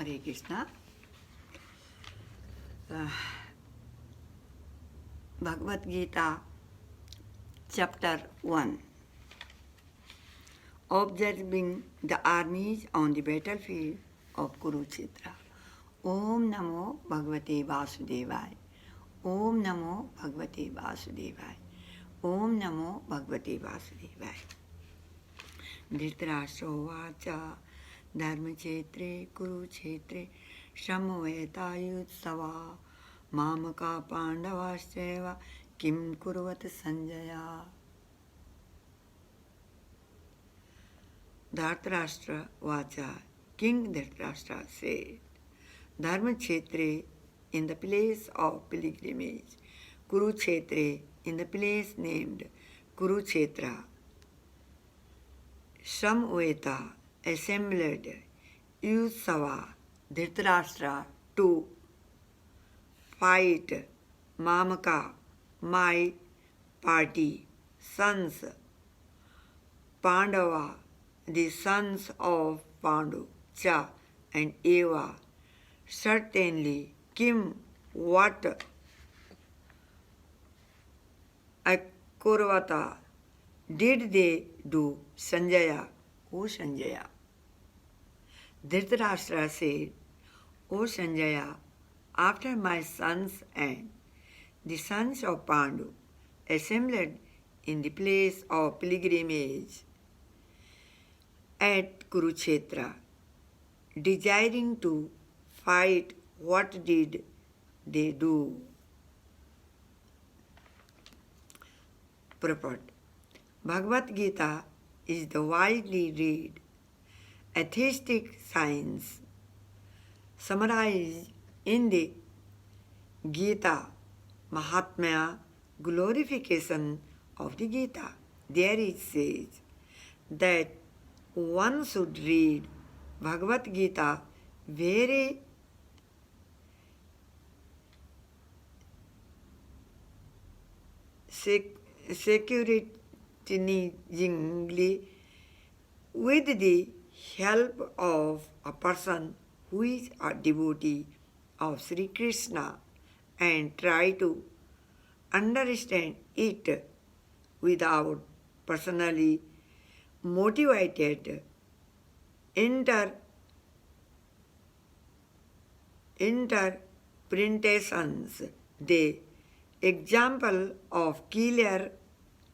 Hare Krishna. Bhagavad Gita, Chapter 1. Observing the armies on the battlefield of Kurukshetra. Om Namo Bhagavate Vasudevaya. Om Namo Bhagavate Vasudevaya. Om Namo Bhagavate Vasudevaya. Dhritarashtra Vacha Dharmachetre Kurukshetre Samvetayutsava Mamaka Pandavaseva Kim Kuruvat Sanjaya. Dhritarashtra Vacha, King Dhritarashtra said, Dharmachetre, in the place of pilgrimage, Kurukshetre, in the place named Kurukshetra, Samveta, assembled Yusava, Dhritarashtra, to fight Mamaka, my party, sons, Pandava, the sons of Pandu, Cha and Eva. Certainly, Kim, what? Akurvata, did they do, Sanjaya, O Sanjaya? Dhritarashtra said, O Sanjaya, after my sons and the sons of Pandu assembled in the place of pilgrimage at Kurukshetra, desiring to fight, what did they do? Purport. Bhagavad Gita is the widely read atheistic science summarized in the Gita Mahatmya, glorification of the Gita. There it says that one should read Bhagavad Gita very scrutinizingly with the help of a person who is a devotee of Sri Krishna and try to understand it without personally motivated interpretations. The example of clear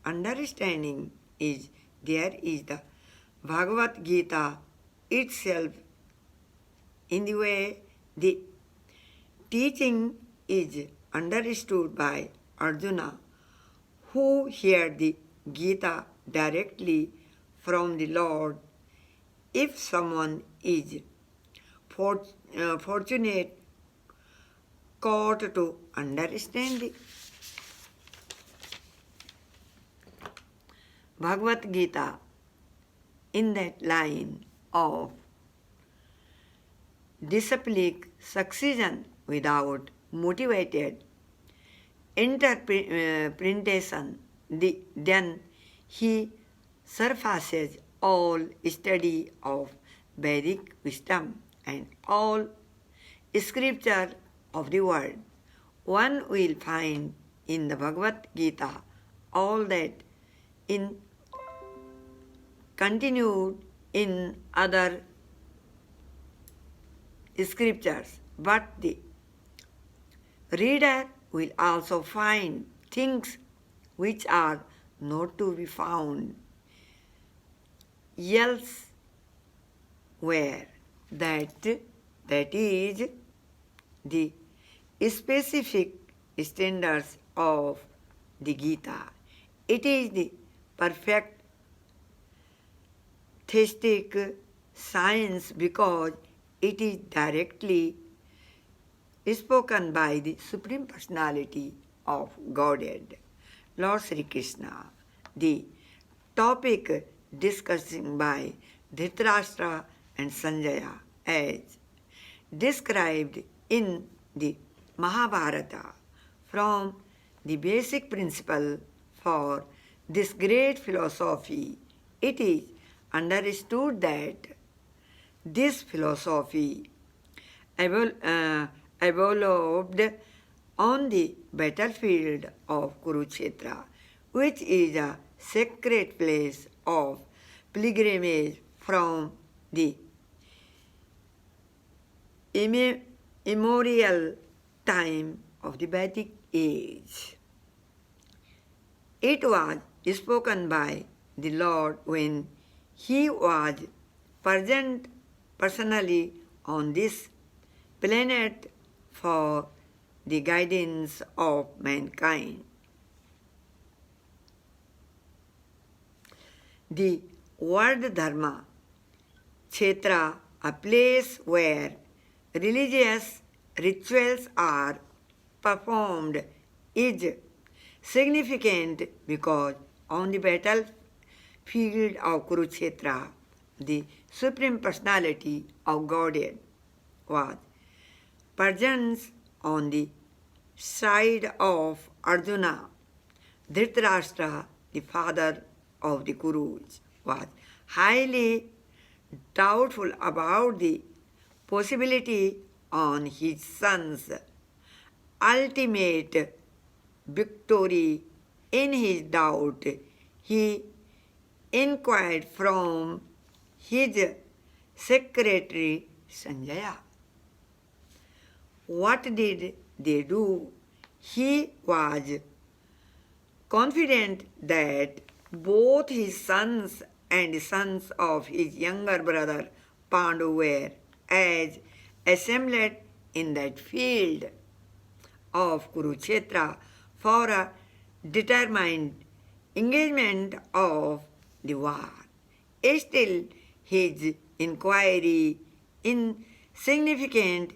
understanding is there is the Bhagavad Gita itself, in the way the teaching is understood by Arjuna, who heard the Gita directly from the Lord. If someone is fortunate caught to understand the Bhagavad Gita in that line of disciplic succession without motivated interpretation, then he surpasses all study of Vedic wisdom and all scripture of the world. One will find in the Bhagavad Gita all that in continued in other scriptures, but the reader will also find things which are not to be found elsewhere. That is the specific standards of the Gita. It is the perfect theistic science because it is directly spoken by the Supreme Personality of Godhead, Lord Sri Krishna. The topic discussing by Dhritarashtra and Sanjaya as described in the Mahabharata from the basic principle for this great philosophy. It is understood that this philosophy evolved on the battlefield of Kurukshetra, which is a sacred place of pilgrimage from the immemorial time of the Vedic age. It was spoken by the Lord when he was present personally on this planet for the guidance of mankind. The word dharma, kshetra, a place where religious rituals are performed, is significant because on the battlefield of Kurukshetra, the Supreme Personality of Godhead was present on the side of Arjuna. Dhritarashtra, the father of the Kurus, was highly doubtful about the possibility on his son's ultimate victory. In his doubt, he inquired from his secretary Sanjaya. What did they do? He was confident that both his sons and the sons of his younger brother Pandu were as assembled in that field of Kurukshetra for a determined engagement of the war. Still, his inquiry insignificant.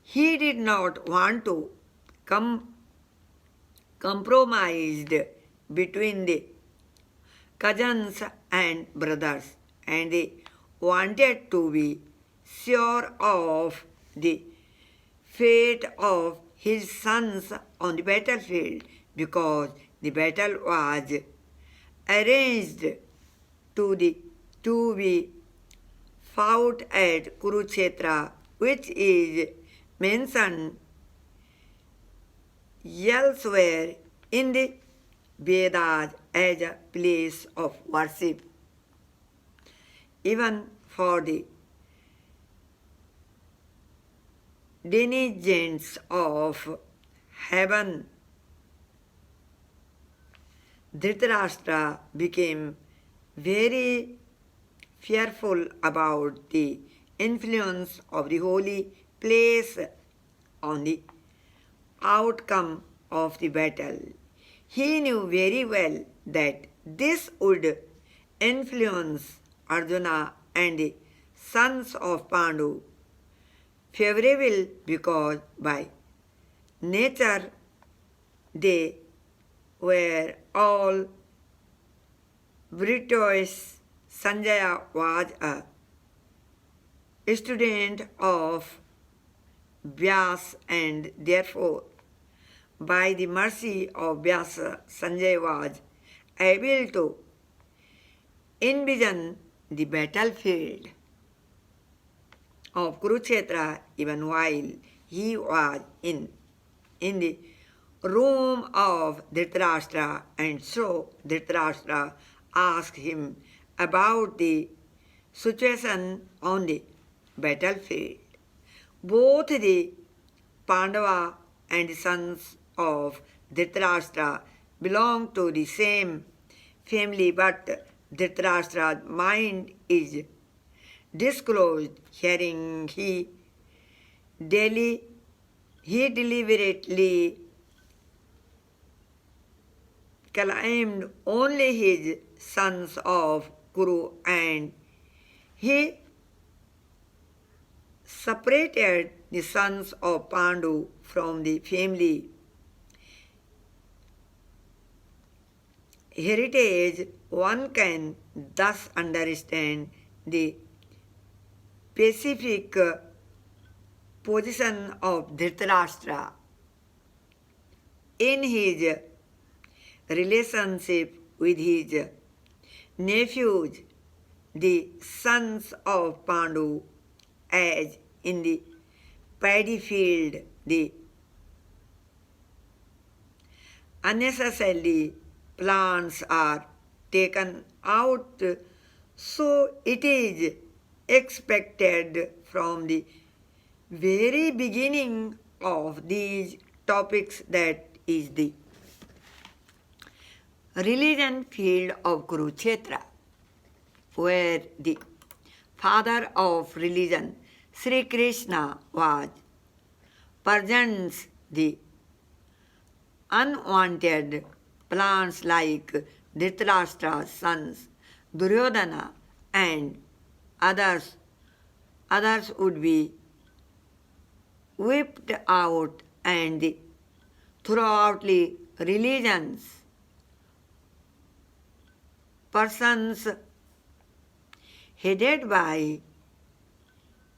He did not want to compromise between the cousins and brothers, and they wanted to be sure of the fate of his sons on the battlefield because the battle was arranged to be fought at Kurukshetra, which is mentioned elsewhere in the Vedas as a place of worship. Even for the denizens of heaven, Dhritarashtra became very fearful about the influence of the holy place on the outcome of the battle. He knew very well that this would influence Arjuna and the sons of Pandu favorable because by nature they were all virtuous. Sanjaya was a student of Vyasa, and therefore by the mercy of Vyasa, Sanjaya was able to envision the battlefield of Kurukshetra even while he was in the room of Dhritarashtra, and so Dhritarashtra asked him about the situation on the battlefield. Both the Pandava and the sons of Dhritarashtra belong to the same family, but Dhritarashtra's mind is disclosed. Hearing he deliberately claimed only his sons of Kuru, and he separated the sons of Pandu from the family heritage. One can thus understand the specific position of Dhritarashtra in his relationship with his nephews, the sons of Pandu, as in the paddy field, the unnecessarily plants are taken out, so it is expected from the very beginning of these topics that is the religion field of Kurukshetra, where the father of religion, Sri Krishna, was purged the unwanted plants like Dhritarashtra's sons, Duryodhana, and others. Others would be whipped out, and throughout the religions, persons headed by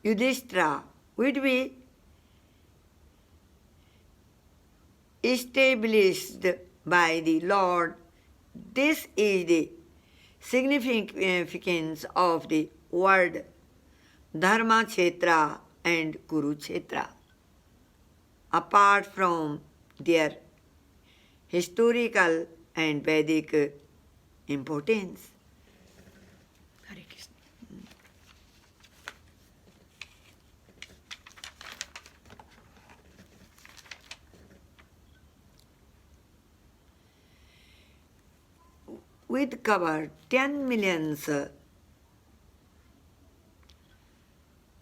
Yudhishthira would be established by the Lord. This is the significance of the word Dharma Kshetra and Kurukshetra. Apart from their historical and Vedic importance. Hare Krishna. With cover 10 millions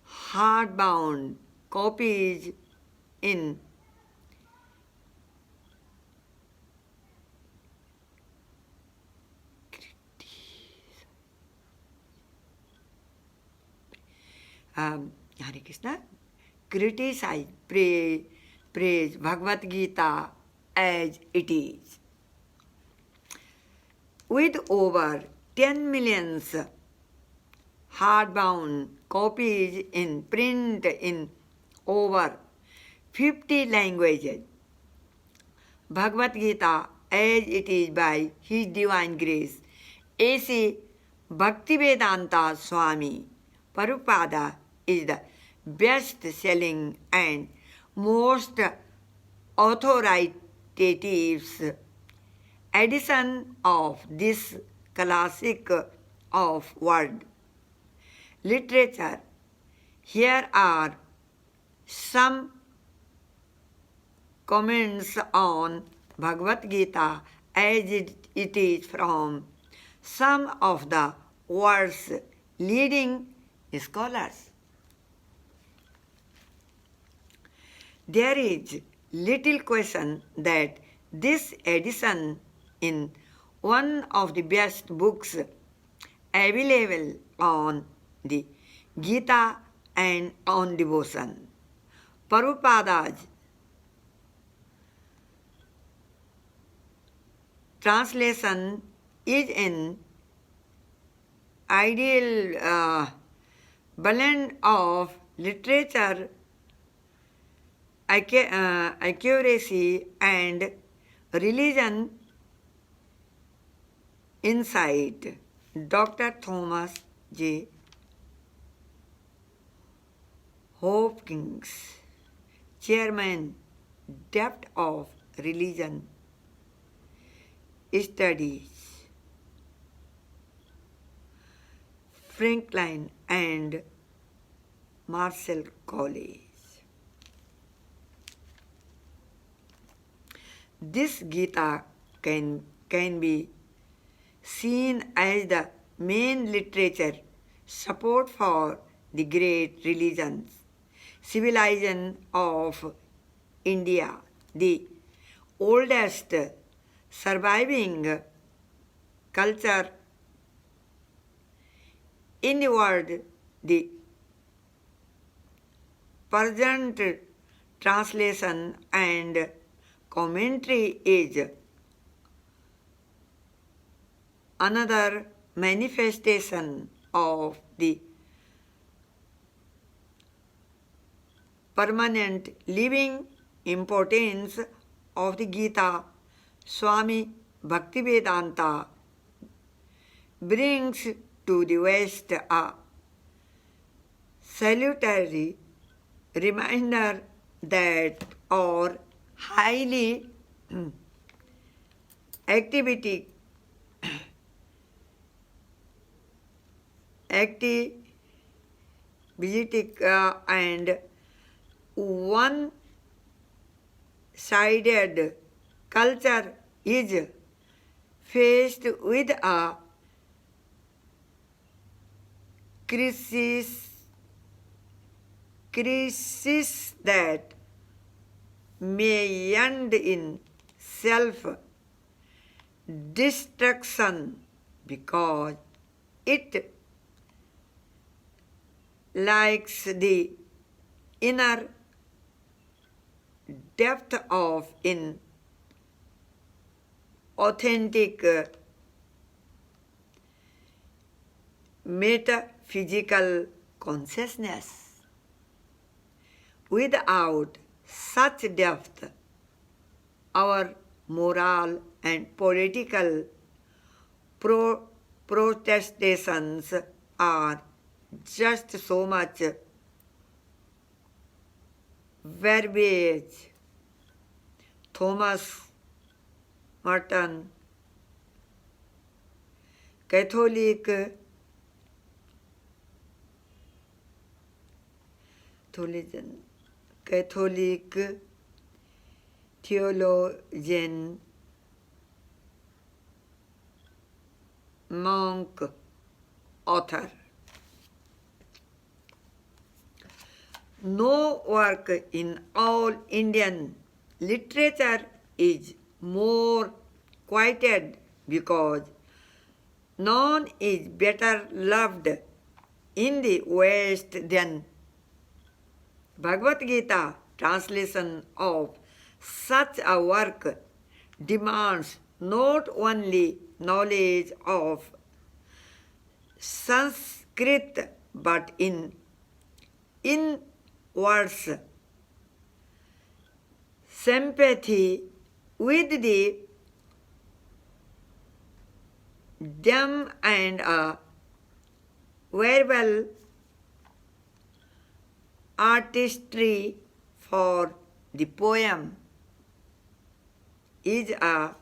hardbound copies in Hare Krishna, criticize, praise Bhagavad Gita as it is. With over 10 millions hardbound copies in print in over 50 languages, Bhagavad Gita as it is by His Divine Grace, A.C. Bhaktivedanta Swami Prabhupada is the best-selling and most authoritative edition of this classic of world literature. Here are some comments on Bhagavad Gita as it is from some of the world's leading scholars. There is little question that this edition in one of the best books available on the Gita and on devotion. Prabhupada's translation is an ideal blend of literature, accuracy, and religion insight. Dr. Thomas J. Hopkins, Chairman, Depth of Religion Studies, Franklin and Marshall College. This Gita can be seen as the main literature support for the great religions, civilization of India, the oldest surviving culture in the world. The present translation and commentary is another manifestation of the permanent living importance of the Gita. Swami Bhaktivedanta brings to the West a salutary reminder that our highly activity activistic and one-sided culture is faced with a crisis that may end in self-destruction because it lacks the inner depth of in authentic metaphysical consciousness. Without such depth, our moral and political protestations are just so much verbiage. Thomas Merton, Catholic theologian, monk, author. No work in all Indian literature is more quoted because none is better loved in the West than Bhagavad Gita. Translation of such a work demands not only knowledge of Sanskrit but in words sympathy with the dumb and a verbal artistry for the poem is a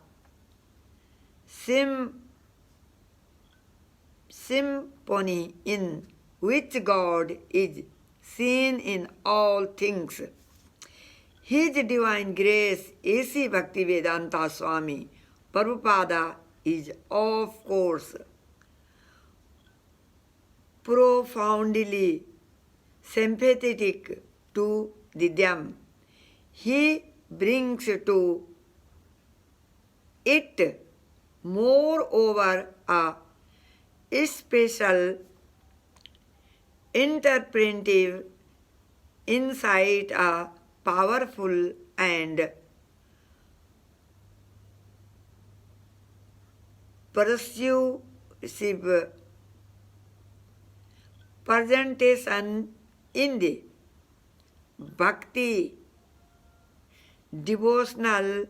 symphony in which God is seen in all things. His Divine Grace A.C. Bhaktivedanta Swami Prabhupada is of course profoundly sympathetic to the dumb. He brings to it moreover a special interpretive insight, a powerful and persuasive presentation in the Bhakti devotional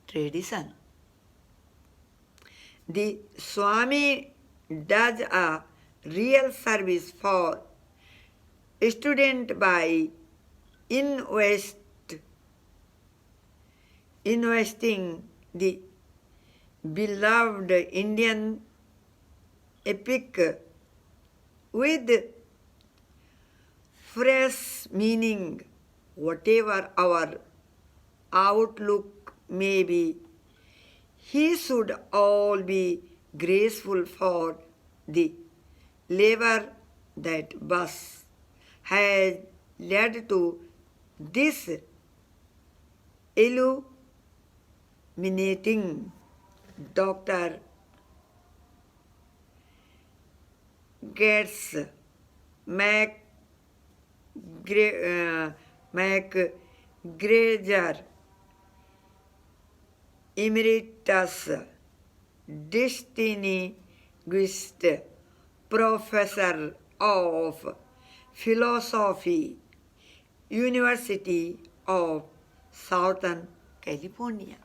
tradition. The Swami does a real service for student by investing the beloved Indian epic with fresh meaning. Whatever our outlook may be, he should all be graceful for the labor that thus has led to this illuminating Dr. Gates MacGregor Emeritus Distinguished Professor of Philosophy, University of Southern California.